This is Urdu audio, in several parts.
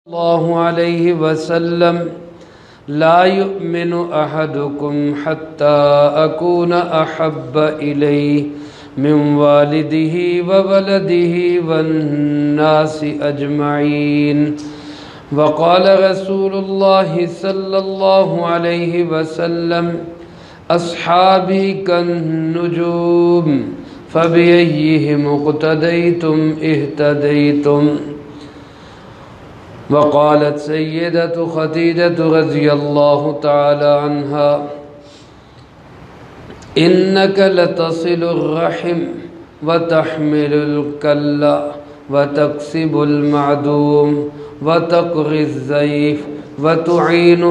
الله عليه وسلم لا يؤمن أحدكم حتى أكون أحب إليه من والده وولده والناس أجمعين. وقال رسول الله صلى الله عليه وسلم أصحابي كالنجوم فبأيهم اقتديتم اهتديتم. وقالت سيدة خديجة رضي الله تعالى عنها إنك لتصل الرحم وتحمل الكلا وتكسب المعدوم وتقري الضيف وتعين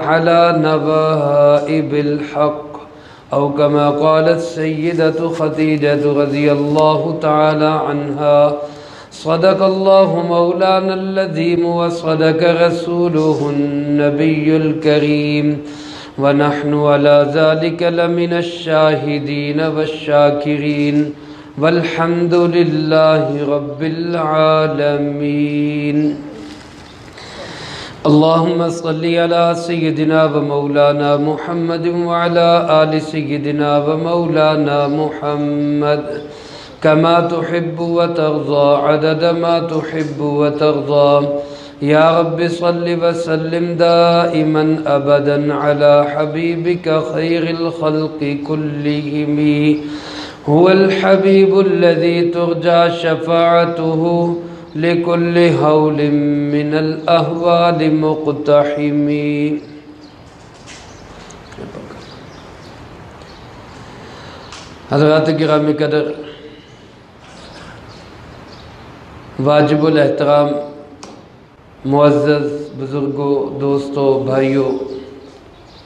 على نوائب الحق، أو كما قالت سيدة خديجة رضي الله تعالى عنها صدق الله مولانا الذي وصدق رسوله النبي الكريم، ونحن على ذلك لمن الشاهدين والشاكرين، والحمد لله رب العالمين. اللهم صل على سيدنا ومولانا محمد وعلى آل سيدنا ومولانا محمد كما تحب وترضى عدد ما تحب وترضى. يا رب صل وسلم دائما أبدا على حبيبك خير الخلق كلهم، هو الحبيب الذي ترجى شفاعته لكل هول من الأهوال مقتحم. حضرات گرامی قدر، واجب الاحترام معزز بزرگوں، دوستوں، بھائیوں،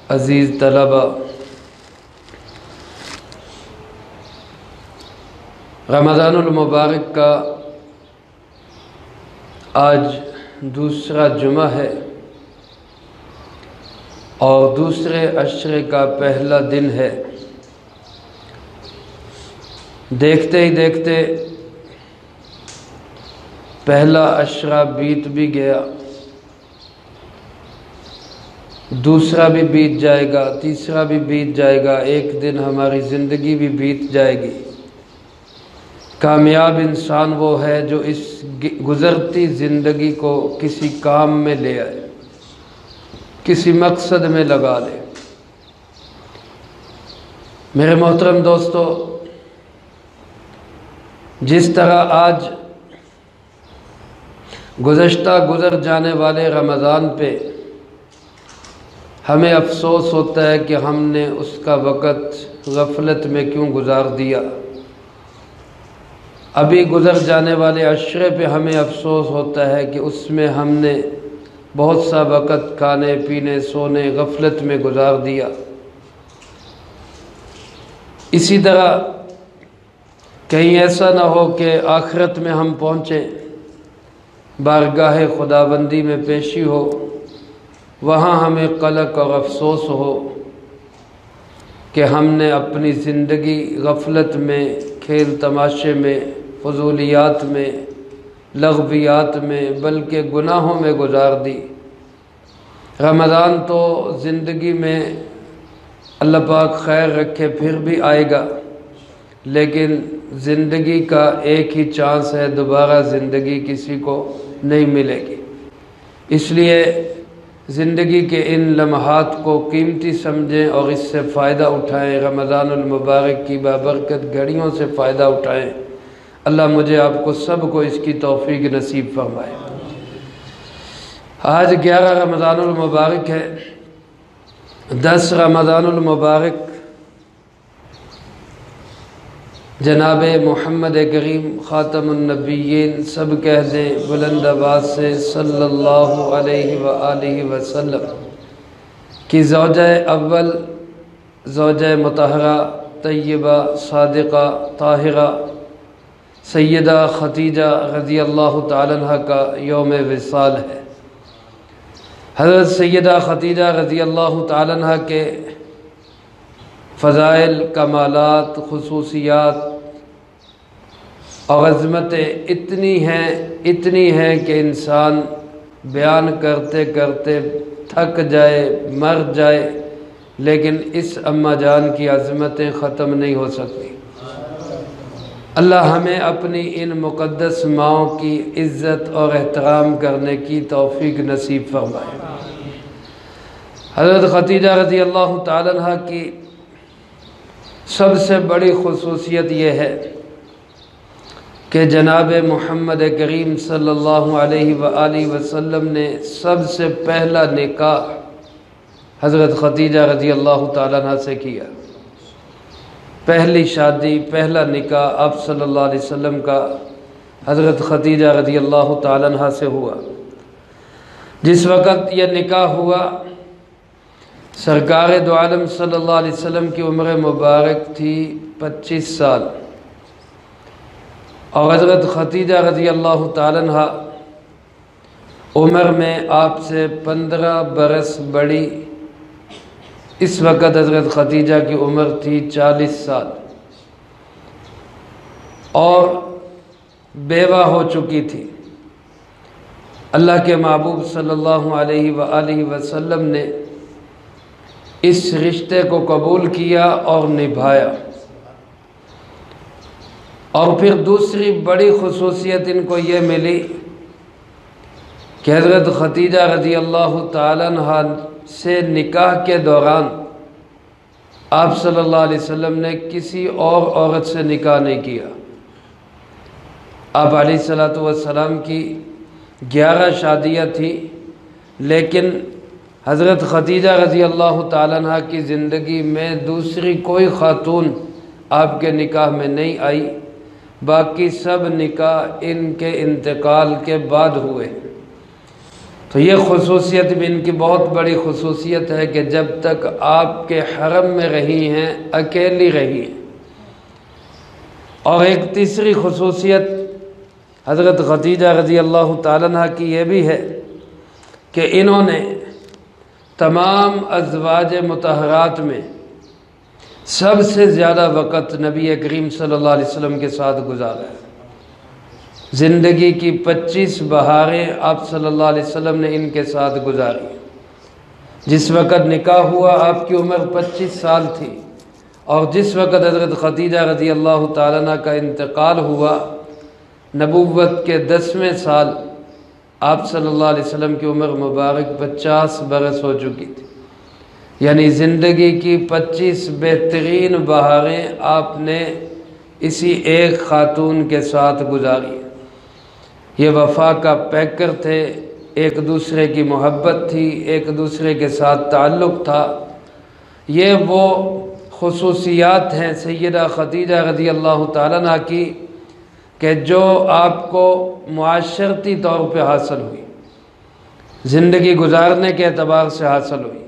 عزیز طلبہ، رمضان المبارک کا آج دوسرا جمعہ ہے اور دوسرے عشرے کا پہلا دن ہے۔ دیکھتے ہی دیکھتے پہلا عشرہ بیت بھی گیا، دوسرا بھی بیت جائے گا، تیسرا بھی بیت جائے گا، ایک دن ہماری زندگی بھی بیت جائے گی۔ کامیاب انسان وہ ہے جو اس گزرتی زندگی کو کسی کام میں لے آئے، کسی مقصد میں لگا لے۔ میرے محترم دوستو، جس طرح آج گزر جانے والے رمضان پہ ہمیں افسوس ہوتا ہے کہ ہم نے اس کا وقت غفلت میں کیوں گزار دیا، ابھی گزر جانے والے عشرے پہ ہمیں افسوس ہوتا ہے کہ اس میں ہم نے بہت سا وقت کھانے پینے سونے غفلت میں گزار دیا۔ اسی طرح کہیں ایسا نہ ہو کہ آخرت میں ہم پہنچیں، بارگاہ خداوندی میں پیشی ہو، وہاں ہمیں قلق اور افسوس ہو کہ ہم نے اپنی زندگی غفلت میں، کھیل تماشے میں، فضولیات میں، لغویات میں، بلکہ گناہوں میں گزار دی۔ رمضان تو زندگی میں اللہ پاک خیر رکھے پھر بھی آئے گا، لیکن زندگی کا ایک ہی چانس ہے، دوبارہ زندگی کسی کو نہیں ملے گی۔ اس لیے زندگی کے ان لمحات کو قیمتی سمجھیں اور اس سے فائدہ اٹھائیں، رمضان المبارک کی بابرکت گھڑیوں سے فائدہ اٹھائیں۔ اللہ مجھے آپ کو سب کو اس کی توفیق نصیب فرمائے۔ آج 11 رمضان المبارک ہے۔ 10 رمضان المبارک جناب محمد کریم خاتم النبیین، سب کہہ دیں بلند آواز سے صلی اللہ علیہ وآلہ وسلم کی زوجہ اول، زوجہ مطہرہ طیبہ صادقہ طاہرہ سیدہ خدیجہ رضی اللہ تعالیٰ عنہ کا یوم وصال ہے۔ حضرت سیدہ خدیجہ رضی اللہ تعالیٰ عنہ کے فضائل، کمالات، خصوصیات اور عظمتیں اتنی ہیں کہ انسان بیان کرتے کرتے تھک جائے، مر جائے، لیکن اس اماں جان کی عظمتیں ختم نہیں ہو سکتی۔ اللہ ہمیں اپنی ان مقدس ماؤں کی عزت اور احترام کرنے کی توفیق نصیب فرمائے۔ حضرت خدیجہ رضی اللہ تعالیٰ عنہ کی سب سے بڑی خصوصیت یہ ہے کہ جناب محمد کریم صلی اللہ علیہ وآلہ وسلم نے سب سے پہلا نکاح حضرت خدیجہ رضی اللہ تعالیٰ عنہ سے کیا۔ پہلی شادی، پہلا نکاح آپ صلی اللہ علیہ وسلم کا حضرت خدیجہ رضی اللہ تعالیٰ عنہ سے ہوا۔ جس وقت یہ نکاح ہوا، سرکار دو عالم صلی اللہ علیہ وسلم کی عمر مبارک تھی 25 سال، اور حضرت خدیجہ رضی اللہ تعالیٰ عنہ عمر میں آپ سے 15 برس بڑی۔ اس وقت حضرت خدیجہ کی عمر تھی 40 سال اور بیوہ ہو چکی تھی۔ اللہ کے محبوب صلی اللہ علیہ وآلہ وسلم نے اس رشتے کو قبول کیا اور نبھایا۔ اور پھر دوسری بڑی خصوصیت ان کو یہ ملی کہ حضرت خدیجہ رضی اللہ تعالیٰ عنہ سے نکاح کے دوران آپ صلی اللہ علیہ وسلم نے کسی اور عورت سے نکاح نہیں کیا۔ آپ علیہ السلام کی 11 شادیاں تھیں، لیکن حضرت خدیجہ رضی اللہ تعالیٰ عنہ کی زندگی میں دوسری کوئی خاتون آپ کے نکاح میں نہیں آئی، باقی سب نکاح ان کے انتقال کے بعد ہوئے۔ تو یہ خصوصیت بھی ان کی بہت بڑی خصوصیت ہے کہ جب تک آپ کے حرم میں رہی ہیں اکیلی رہی ہیں۔ اور ایک تیسری خصوصیت حضرت خدیجہ رضی اللہ تعالیٰ عنہ کی یہ بھی ہے کہ انہوں نے تمام ازواج مطہرات میں سب سے زیادہ وقت نبی کریم صلی اللہ علیہ وسلم کے ساتھ گزارا ہے۔ زندگی کی 25 بہاریں آپ صلی اللہ علیہ وسلم نے ان کے ساتھ گزاری۔ جس وقت نکاح ہوا آپ کی عمر 25 سال تھی، اور جس وقت حضرت خدیجہ رضی اللہ تعالیٰ عنہ کا انتقال ہوا نبوت کے 10ویں سال آپ صلی اللہ علیہ وسلم کی عمر مبارک 50 برس ہو چکی تھی۔ یعنی زندگی کی 25 بہترین بہاریں آپ نے اسی ایک خاتون کے ساتھ گزاری۔ یہ وفا کا پیکر تھے، ایک دوسرے کی محبت تھی، ایک دوسرے کے ساتھ تعلق تھا۔ یہ وہ خصوصیات ہیں سیدہ خدیجہ رضی اللہ تعالیٰ عنہ کی کہ جو آپ کو معاشرتی طور پہ حاصل ہوئی، زندگی گزارنے کے اعتبار سے حاصل ہوئی۔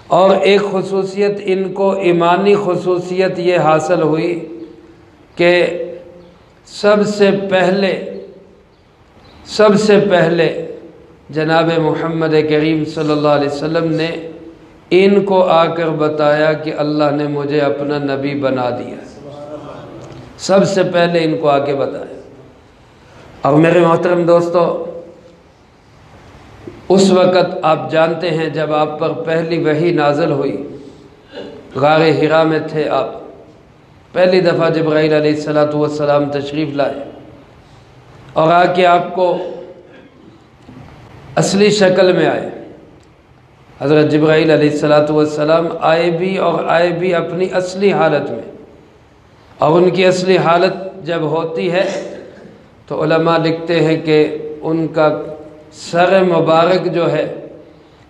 اور ایک خصوصیت ان کو ایمانی خصوصیت یہ حاصل ہوئی کہ سب سے پہلے جناب محمد کریم صلی اللہ علیہ وسلم نے ان کو آ کر بتایا کہ اللہ نے مجھے اپنا نبی بنا دیا۔ سب سے پہلے ان کو آ کے بتایا۔ اور میرے محترم دوستو، اس وقت آپ جانتے ہیں جب آپ پر پہلی وحی نازل ہوئی، غار حرا میں تھے آپ، پہلی دفعہ جبرائیل علیہ السلام تشریف لائے اور آ کے آپ کو اصلی شکل میں آئے۔ حضرت جبرائیل علیہ السلام آئے بھی اپنی اصلی حالت میں، اور ان کی اصلی حالت جب ہوتی ہے تو علماء لکھتے ہیں کہ ان کا سر مبارک جو ہے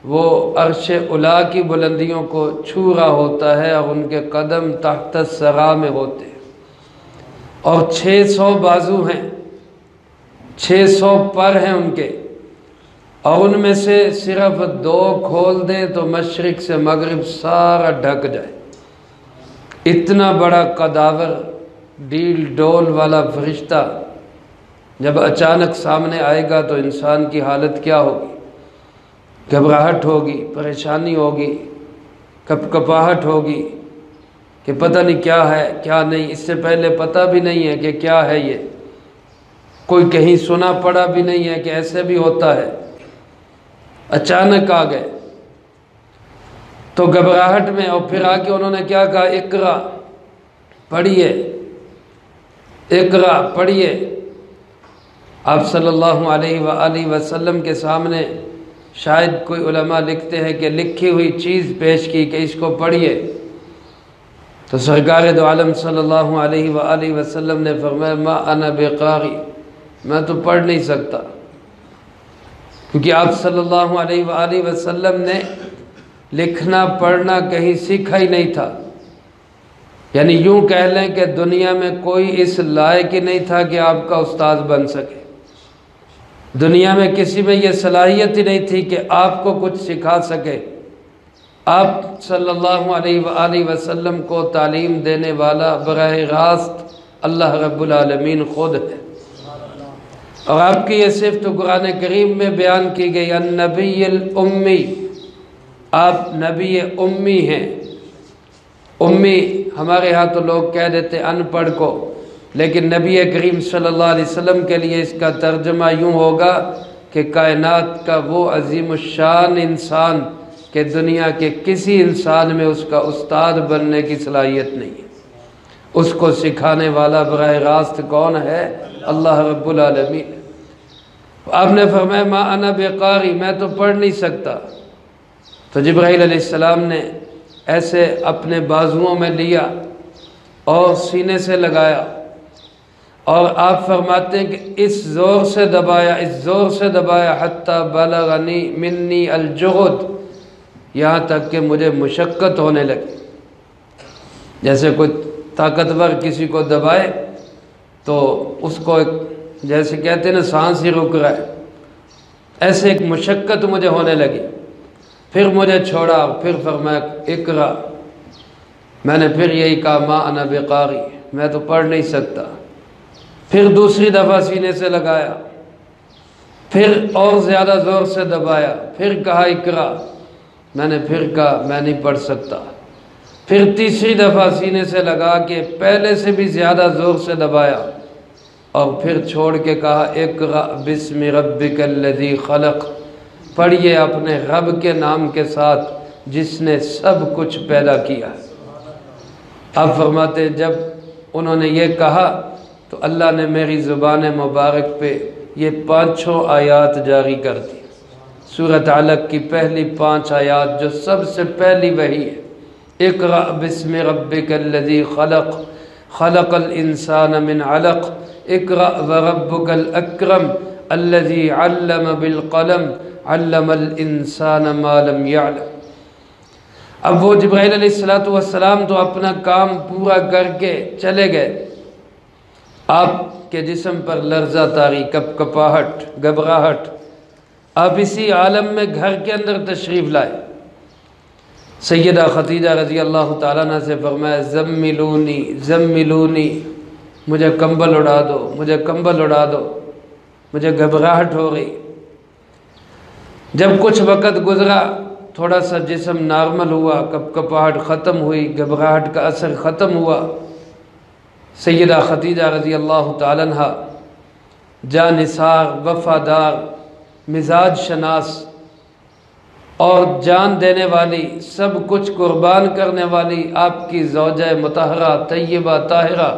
وہ عرش علا کی بلندیوں کو چھو رہا ہوتا ہے، اور ان کے قدم تحت الثری میں ہوتے ہیں، اور 600 بازو ہیں، 600 پر ہیں ان کے، اور ان میں سے صرف 2 کھول دیں تو مشرق سے مغرب سارا ڈھک جائے۔ اتنا بڑا قداور ڈیل ڈول والا فرشتہ جب اچانک سامنے آئے گا تو انسان کی حالت کیا ہوگی؟ گھبراہٹ ہوگی، پریشانی ہوگی، کپکپاہٹ ہوگی کہ پتہ نہیں کیا ہے کیا نہیں۔ اس سے پہلے پتہ بھی نہیں ہے کہ کیا ہے، یہ کوئی کہیں سنا پڑا بھی نہیں ہے کہ ایسے بھی ہوتا ہے۔ اچانک آ گئے تو گھبراہٹ میں، اور پھر آ کے انہوں نے کیا کہا، اقرا پڑھیے، اقرا پڑھیے۔ آپ صلی اللہ علیہ وآلہ وسلم کے سامنے شاید کوئی علماء لکھتے ہیں کہ لکھی ہوئی چیز پیش کی کہ اس کو پڑھیے، تو سرکار دو عالم صلی اللہ علیہ وآلہ وسلم نے فرمایا ما انا بقاری، میں تو پڑھ نہیں سکتا، کیونکہ آپ صلی اللہ علیہ وآلہ وسلم نے لکھنا پڑھنا کہیں سیکھا ہی نہیں تھا، یعنی یوں کہہ لیں کہ دنیا میں کوئی اس لائق ہی نہیں تھا کہ آپ کا استاد بن سکے، دنیا میں کسی میں یہ صلاحیت ہی نہیں تھی کہ آپ کو کچھ سکھا سکے۔ آپ صلی اللہ علیہ وآلہ وسلم کو تعلیم دینے والا براہ راست اللہ رب العالمین خود ہے، اور آپ کی یہ صفت قرآن کریم میں بیان کی گئی، النبی الامی، آپ نبی امی ہیں۔ امی ہمارے ہاں تو لوگ کہہ دیتے ان پڑھ کو، لیکن نبی کریم صلی اللہ علیہ وسلم کے لیے اس کا ترجمہ یوں ہوگا کہ کائنات کا وہ عظیم الشان انسان کہ دنیا کے کسی انسان میں اس کا استاد بننے کی صلاحیت نہیں ہے، اس کو سکھانے والا براہ راست کون ہے؟ اللہ رب العالمین۔ آپ نے فرمایا ما انا بقاری، میں تو پڑھ نہیں سکتا، تو جبرائیل علیہ السلام نے ایسے اپنے بازوؤں میں لیا اور سینے سے لگایا، اور آپ فرماتے ہیں کہ اس زور سے دبایا، اس زور سے دبایا حتی بلغنی منی الجہد، یہاں تک کہ مجھے مشقت ہونے لگی۔ جیسے کوئی طاقتور کسی کو دبائے تو اس کو جیسے کہتے ہیں نا سانس ہی رک رہا ہے، ایسے ایک مشقت مجھے ہونے لگی، پھر مجھے چھوڑا، پھر فرمایا اقرا، میں نے پھر یہی کہا ما انا بقاری، میں تو پڑھ نہیں سکتا، پھر دوسری دفعہ سینے سے لگایا، پھر اور زیادہ زور سے دبایا، پھر کہا اقرا، میں نے پھر کہا میں نہیں پڑھ سکتا، پھر تیسری دفعہ سینے سے لگا کے پہلے سے بھی زیادہ زور سے دبایا، اور پھر چھوڑ کے کہا اقرا بسم ربک الذی خلق، پڑھیے اپنے رب کے نام کے ساتھ جس نے سب کچھ پیدا کیا۔ آپ فرماتے جب انہوں نے یہ کہا تو اللہ نے میری زبان مبارک پہ یہ 5 آیات جاری کر دی، سورۃ علق کی پہلی 5 آیات جو سب سے پہلی وحی ہے، اقرأ بسم ربک الذی خلق، خلق الانسان من علق، اقرأ وربک الاکرم الذی علم بالقلم، علم الانسان ما لم يعلم۔ اب وہ جبرائیل علیہ السلام تو اپنا کام پورا کر کے چلے گئے، آپ کے جسم پر لرزہ طاری، کپ کپاہٹ، گھبراہٹ، آپ اسی عالم میں گھر کے اندر تشریف لائے۔ سیدہ خدیجہ رضی اللہ تعالیٰ عنہ سے فرمایا زملونی زملونی، مجھے کمبل اڑا دو، مجھے کمبل اڑا دو، مجھے گھبراہٹ ہو رہی۔ جب کچھ وقت گزرا، تھوڑا سا جسم نارمل ہوا، کپ کپاہٹ ختم ہوئی، گھبراہٹ کا اثر ختم ہوا، سیدہ خدیجہ رضی اللہ تعالیٰ عنہ جانثار، وفادار، مزاج شناس اور جان دینے والی، سب کچھ قربان کرنے والی آپ کی زوجہ مطہرہ طیبہ طاہرہ،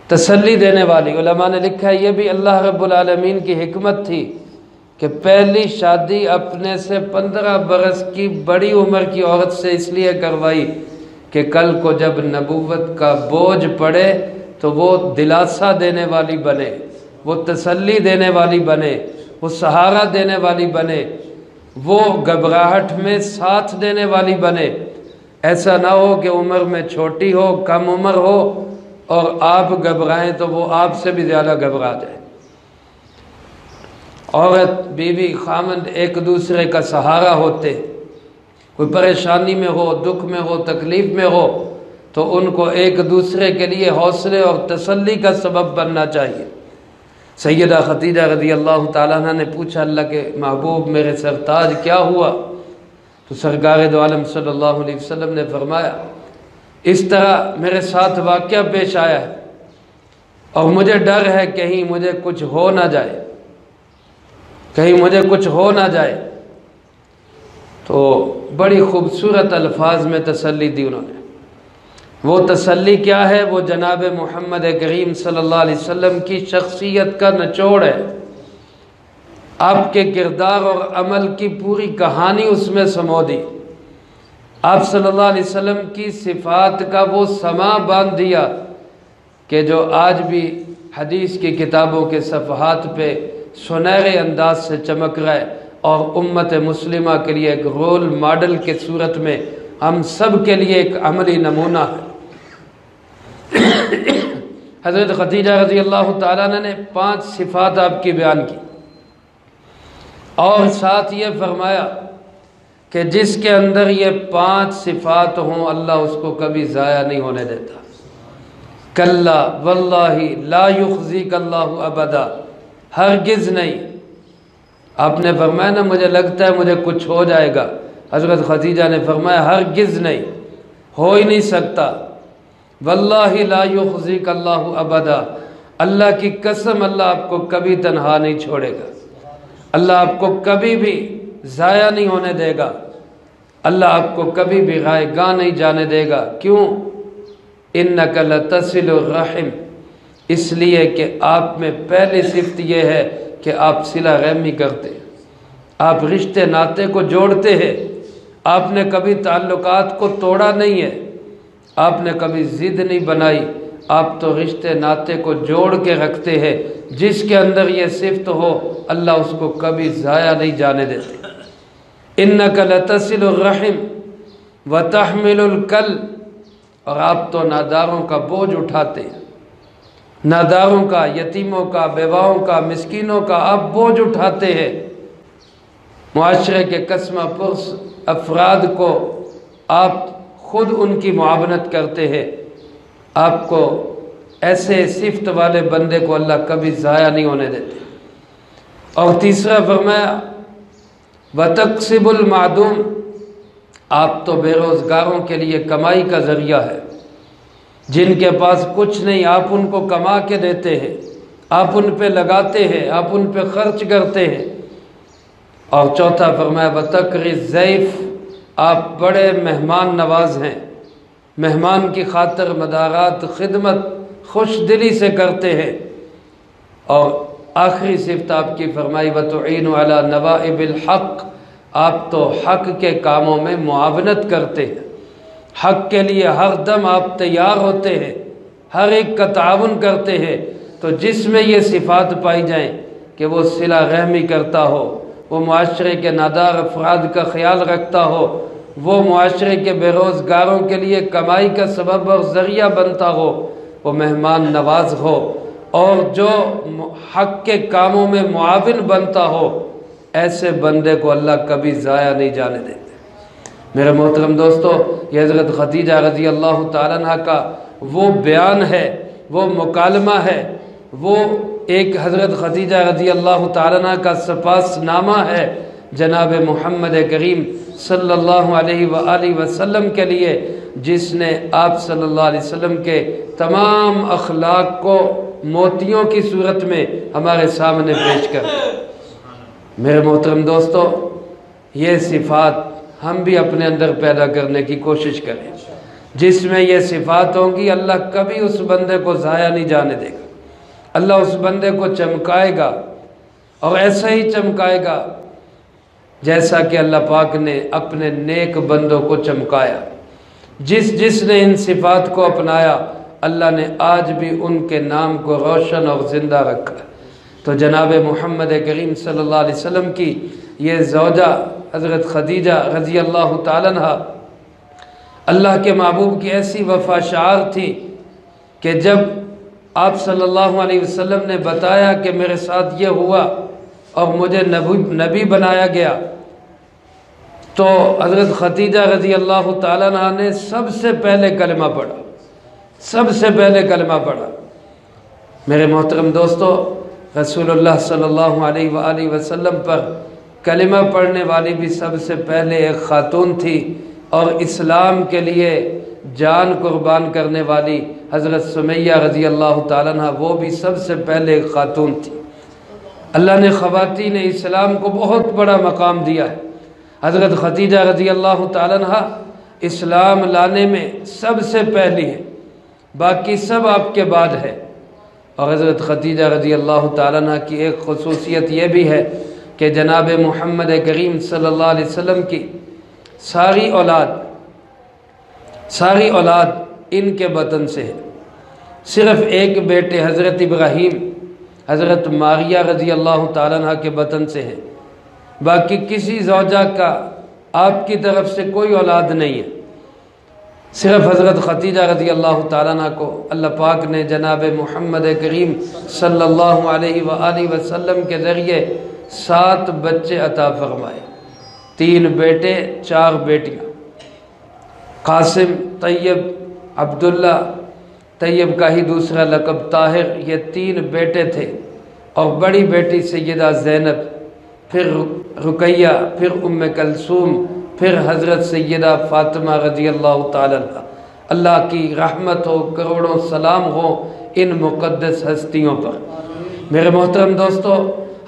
تسلی دینے والی۔ علماء نے لکھا ہے یہ بھی اللہ رب العالمین کی حکمت تھی کہ پہلی شادی اپنے سے 15 برس کی بڑی عمر کی عورت سے اس لیے کروائی کہ کل کو جب نبوت کا بوجھ پڑے تو وہ دلاسا دینے والی بنے، وہ تسلی دینے والی بنے، وہ سہارا دینے والی بنے، وہ گھبراہٹ میں ساتھ دینے والی بنے۔ ایسا نہ ہو کہ عمر میں چھوٹی ہو، کم عمر ہو اور آپ گھبرائیں تو وہ آپ سے بھی زیادہ گھبرا جائے۔ عورت، بیوی، خامند ایک دوسرے کا سہارا ہوتے، کوئی پریشانی میں ہو، دکھ میں ہو، تکلیف میں ہو تو ان کو ایک دوسرے کے لیے حوصلے اور تسلی کا سبب بننا چاہیے۔ سیدہ خدیجہ رضی اللہ تعالیٰ عنہ نے پوچھا اللہ کے محبوب میرے سرتاج کیا ہوا؟ تو سرکار دو عالم صلی اللہ علیہ وسلم نے فرمایا اس طرح میرے ساتھ واقعہ پیش آیا ہے اور مجھے ڈر ہے کہیں مجھے کچھ ہو نہ جائے۔ کہیں مجھے کچھ ہو نہ جائے۔ تو بڑی خوبصورت الفاظ میں تسلی دی انہوں نے۔ وہ تسلی کیا ہے؟ وہ جناب محمد کریم صلی اللہ علیہ وسلم کی شخصیت کا نچوڑ ہے، آپ کے کردار اور عمل کی پوری کہانی اس میں سمو دی۔ آپ صلی اللہ علیہ وسلم کی صفات کا وہ سما باندھ دیا کہ جو آج بھی حدیث کی کتابوں کے صفحات پہ سنہرے انداز سے چمک رہا ہے، اور امت مسلمہ کے لیے ایک رول ماڈل کے صورت میں ہم سب کے لیے ایک عملی نمونہ ہے۔ حضرت خدیجہ رضی اللہ تعالیٰ عنہ نے 5 صفات آپ کی بیان کی، اور ساتھ یہ فرمایا کہ جس کے اندر یہ 5 صفات ہوں اللہ اس کو کبھی ضائع نہیں ہونے دیتا۔ کلا واللہ لا یخزیک اللہ ابدا، ہرگز نہیں۔ آپ نے فرمایا نا مجھے لگتا ہے مجھے کچھ ہو جائے گا، حضرت خدیجہ نے فرمایا ہرگز نہیں، ہو ہی نہیں سکتا۔ واللہ لا یخزیک اللہ ابدا، اللہ کی قسم اللہ آپ کو کبھی تنہا نہیں چھوڑے گا، اللہ آپ کو کبھی بھی ضائع نہیں ہونے دے گا، اللہ آپ کو کبھی بھی غائبگاہ نہیں جانے دے گا۔ کیوں؟ انک لتصل الرحم، اس لیے کہ آپ میں پہلی صفت یہ ہے کہ آپ صلہ رحمی کرتے ہیں، آپ رشتے ناطے کو جوڑتے ہیں، آپ نے کبھی تعلقات کو توڑا نہیں ہے، آپ نے کبھی ضد نہیں بنائی، آپ تو رشتے ناطے کو جوڑ کے رکھتے ہیں۔ جس کے اندر یہ صفت ہو اللہ اس کو کبھی ضائع نہیں جانے دیتے۔ انک لتصل الرحم وتحمل الکل، اور آپ تو ناداروں کا بوجھ اٹھاتے ہیں، ناداروں کا، یتیموں کا، بیواؤں کا، مسکینوں کا آپ بوجھ اٹھاتے ہیں۔ معاشرے کے قسمہ پرس افراد کو آپ خود ان کی معاونت کرتے ہیں۔ آپ کو ایسے صفت والے بندے کو اللہ کبھی ضائع نہیں ہونے دیتے۔ اور تیسرا فرمایا وَتَقْسِبُ الْمَعْدُومِ، آپ تو بے روزگاروں کے لیے کمائی کا ذریعہ ہے، جن کے پاس کچھ نہیں آپ ان کو کما کے دیتے ہیں، آپ ان پہ لگاتے ہیں، آپ ان پہ خرچ کرتے ہیں۔ اور چوتھا فرمایا وَتَقْرِي الضَّيْفَ، آپ بڑے مہمان نواز ہیں، مہمان کی خاطر مدارات، خدمت خوش دلی سے کرتے ہیں۔ اور آخری صفت آپ کی فرمائی وَتُعِينُ عَلَى نَوَائِبِ الْحَقِّ، آپ تو حق کے کاموں میں معاونت کرتے ہیں، حق کے لیے ہر دم آپ تیار ہوتے ہیں، ہر ایک کا تعاون کرتے ہیں۔ تو جس میں یہ صفات پائی جائیں کہ وہ صلہ رحمی کرتا ہو، وہ معاشرے کے نادار افراد کا خیال رکھتا ہو، وہ معاشرے کے بے روزگاروں کے لیے کمائی کا سبب اور ذریعہ بنتا ہو، وہ مہمان نواز ہو، اور جو حق کے کاموں میں معاون بنتا ہو، ایسے بندے کو اللہ کبھی ضائع نہیں جانے دیتے۔ میرے محترم دوستو، یہ حضرت خدیجہ رضی اللہ تعالیٰ عنہ کا وہ بیان ہے، وہ مکالمہ ہے، وہ ایک حضرت خدیجہ رضی اللہ تعالیٰ عنہ کا سپاس نامہ ہے جناب محمد کریم صلی اللہ علیہ وآلہ وسلم کے لیے، جس نے آپ صلی اللہ علیہ وسلم کے تمام اخلاق کو موتیوں کی صورت میں ہمارے سامنے پیش کر دیا۔ میرے محترم دوستو، یہ صفات ہم بھی اپنے اندر پیدا کرنے کی کوشش کریں۔ جس میں یہ صفات ہوں گی اللہ کبھی اس بندے کو ضائع نہیں جانے دے گا، اللہ اس بندے کو چمکائے گا، اور ایسا ہی چمکائے گا جیسا کہ اللہ پاک نے اپنے نیک بندوں کو چمکایا۔ جس نے ان صفات کو اپنایا اللہ نے آج بھی ان کے نام کو روشن اور زندہ رکھا۔ تو جناب محمد کریم صلی اللہ علیہ وسلم کی یہ زوجہ حضرت خدیجہ رضی اللہ تعالیٰ عنہ اللہ کے محبوب کی ایسی وفا شعار تھی کہ جب آپ صلی اللہ علیہ وسلم نے بتایا کہ میرے ساتھ یہ ہوا اور مجھے نبی بنایا گیا، تو حضرت خدیجہ رضی اللہ تعالیٰ عنہ نے سب سے پہلے کلمہ پڑھا، سب سے پہلے کلمہ پڑھا۔ میرے محترم دوستو، رسول اللہ صلی اللہ علیہ وآلہ وسلم پر کلمہ پڑھنے والی بھی سب سے پہلے ایک خاتون تھی، اور اسلام کے لیے جان قربان کرنے والی حضرت سمیہ رضی اللہ تعالیٰ عنہ وہ بھی سب سے پہلے ایک خاتون تھی۔ اللہ نے خواتین اسلام کو بہت بڑا مقام دیا ہے۔ حضرت خدیجہ رضی اللہ تعالیٰ عنہ اسلام لانے میں سب سے پہلی ہے، باقی سب آپ کے بعد ہے۔ اور حضرت خدیجہ رضی اللہ تعالیٰ عنہ کی ایک خصوصیت یہ بھی ہے کہ جناب محمد کریم صلی اللہ علیہ وسلم کی ساری اولاد ان کے بطن سے ہے۔ صرف ایک بیٹے حضرت ابراہیم حضرت ماریہ رضی اللہ تعالیٰ عنہ کے بطن سے ہے، باقی کسی زوجہ کا آپ کی طرف سے کوئی اولاد نہیں ہے۔ صرف حضرت خدیجہ رضی اللہ تعالیٰ عنہ کو اللہ پاک نے جناب محمد کریم صلی اللہ علیہ وآلہ وسلم کے ذریعے 7 بچے عطا فرمائے، 3 بیٹے 4 بیٹیاں۔ قاسم، طیب، عبداللہ، طیب کا ہی دوسرا لقب طاہر، یہ 3 بیٹے تھے، اور بڑی بیٹی سیدہ زینب، پھر رقیہ، پھر ام کلثوم، پھر حضرت سیدہ فاطمہ رضی اللہ تعالیٰ عنہ۔ اللہ کی رحمت ہو، کروڑوں سلام ہو ان مقدس ہستیوں پر۔ میرے محترم دوستو،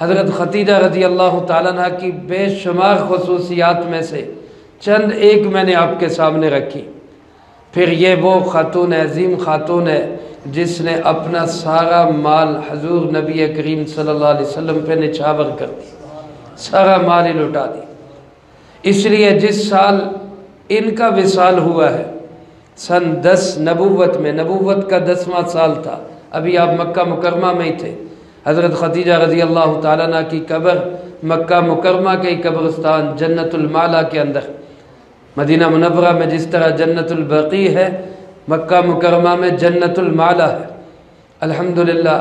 حضرت خدیجہ رضی اللہ تعالیٰ عنہ کی بے شمار خصوصیات میں سے چند ایک میں نے آپ کے سامنے رکھی۔ پھر یہ وہ خاتون عظیم خاتون ہے جس نے اپنا سارا مال حضور نبی کریم صلی اللہ علیہ وسلم پہ نچھاور کر دی، سارا مال ہی لٹا دی۔ اس لیے جس سال ان کا وصال ہوا ہے، سن 10 نبوت میں، نبوت کا 10واں سال تھا، ابھی آپ مکہ مکرمہ میں ہی تھے۔ حضرت خدیجہ رضی اللہ تعالیٰ عنہ کی قبر مکہ مکرمہ کے قبرستان جنت المعلا کے اندر، مدینہ منورہ میں جس طرح جنت البقیع ہے، مکہ مکرمہ میں جنت المعلا ہے۔ الحمدللہ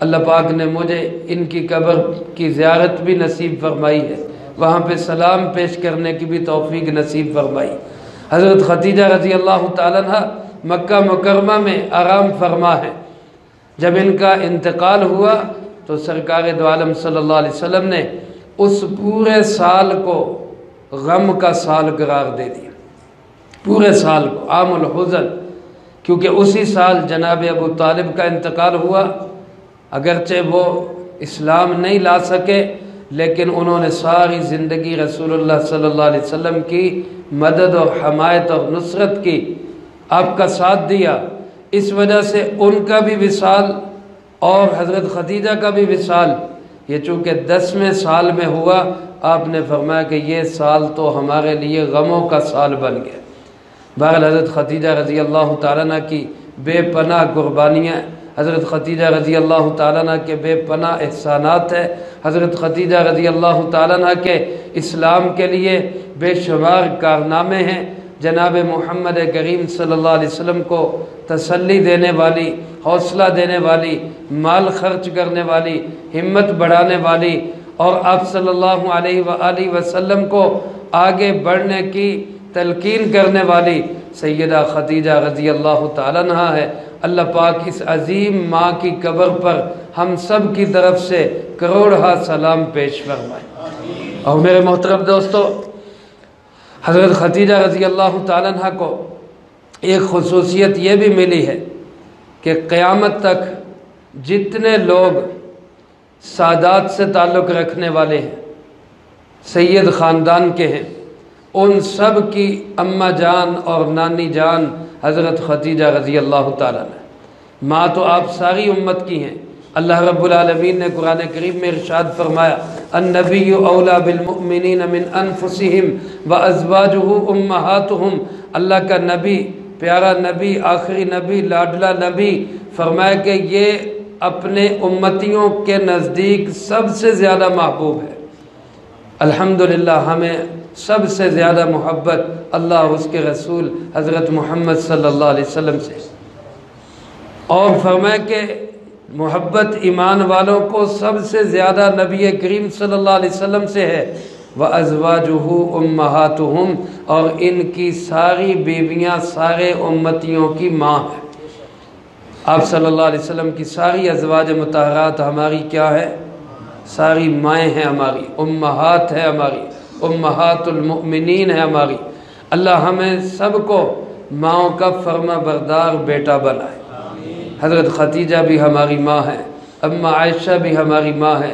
اللہ پاک نے مجھے ان کی قبر کی زیارت بھی نصیب فرمائی ہے، وہاں پہ سلام پیش کرنے کی بھی توفیق نصیب فرمائی۔ حضرت خدیجہ رضی اللہ تعالیٰ عنہ مکہ مکرمہ میں آرام فرما ہے۔ جب ان کا انتقال ہوا تو سرکار دو عالم صلی اللہ علیہ وسلم نے اس پورے سال کو غم کا سال قرار دے دیا، پورے سال کو عام الحزن، کیونکہ اسی سال جناب ابو طالب کا انتقال ہوا۔ اگرچہ وہ اسلام نہیں لا سکے، لیکن انہوں نے ساری زندگی رسول اللہ صلی اللہ علیہ وسلم کی مدد اور حمایت اور نصرت کی، آپ کا ساتھ دیا۔ اس وجہ سے ان کا بھی وصال اور حضرت خدیجہ کا بھی وصال یہ چونکہ 10ویں سال میں ہوا، آپ نے فرمایا کہ یہ سال تو ہمارے لیے غموں کا سال بن گیا۔ بہرحال حضرت خدیجہ رضی اللہ تعالیٰ عنہ کی بے پناہ قربانیاں، حضرت خدیجہ رضی اللہ تعالیٰ عنہ کے بے پناہ احسانات ہیں، حضرت خدیجہ رضی اللہ تعالیٰ عنہ کے اسلام کے لیے بے شمار کارنامے ہیں۔ جناب محمد کریم صلی اللہ علیہ وسلم کو تسلی دینے والی، حوصلہ دینے والی، مال خرچ کرنے والی، ہمت بڑھانے والی، اور آپ صلی اللہ علیہ وآلہ وسلم کو آگے بڑھنے کی تلقین کرنے والی سیدہ خدیجہ رضی اللہ تعالیٰ عنہ ہے۔ اللہ پاک اس عظیم ماں کی قبر پر ہم سب کی طرف سے کروڑہا سلام پیش فرمائے۔ اور میرے محترم دوستو، حضرت خدیجہ رضی اللہ تعالیٰ عنہ کو ایک خصوصیت یہ بھی ملی ہے کہ قیامت تک جتنے لوگ سادات سے تعلق رکھنے والے ہیں، سید خاندان کے ہیں، ان سب کی اماں جان اور نانی جان حضرت خدیجہ رضی اللہ تعالیٰ عنہ۔ ماں تو آپ ساری امت کی ہیں۔ اللہ رب العالمین نے قرآن کریم میں ارشاد فرمایا، النبی اولا بالمؤمنین من انفسہم وازواجہ امہاتہم۔ اللہ کا نبی، پیارا نبی، آخری نبی، لاڈلا نبی، فرمایا کہ یہ اپنے امتیوں کے نزدیک سب سے زیادہ محبوب ہے۔ الحمدللہ ہمیں سب سے زیادہ محبت اللہ اور اس کے رسول حضرت محمد صلی اللہ علیہ وسلم سے، اور فرمایا کہ محبت ایمان والوں کو سب سے زیادہ نبی کریم صلی اللہ علیہ وسلم سے ہے۔ وَأَزْوَاجُهُ أُمَّهَاتُهُمْ، اور ان کی ساری بیویاں سارے امتیوں کی ماں ہیں۔ آپ صلی اللہ علیہ وسلم کی ساری ازواج مطہرات ہماری کیا ہے؟ ساری مائیں ہیں ہماری، امہات ہیں ہماری، امہات المؤمنین ہیں ہماری۔ اللہ ہمیں سب کو ماؤں کا فرما بردار بیٹا بنائے۔ حضرت خدیجہ بھی ہماری ماں ہے، اماں عائشہ بھی ہماری ماں ہے،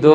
2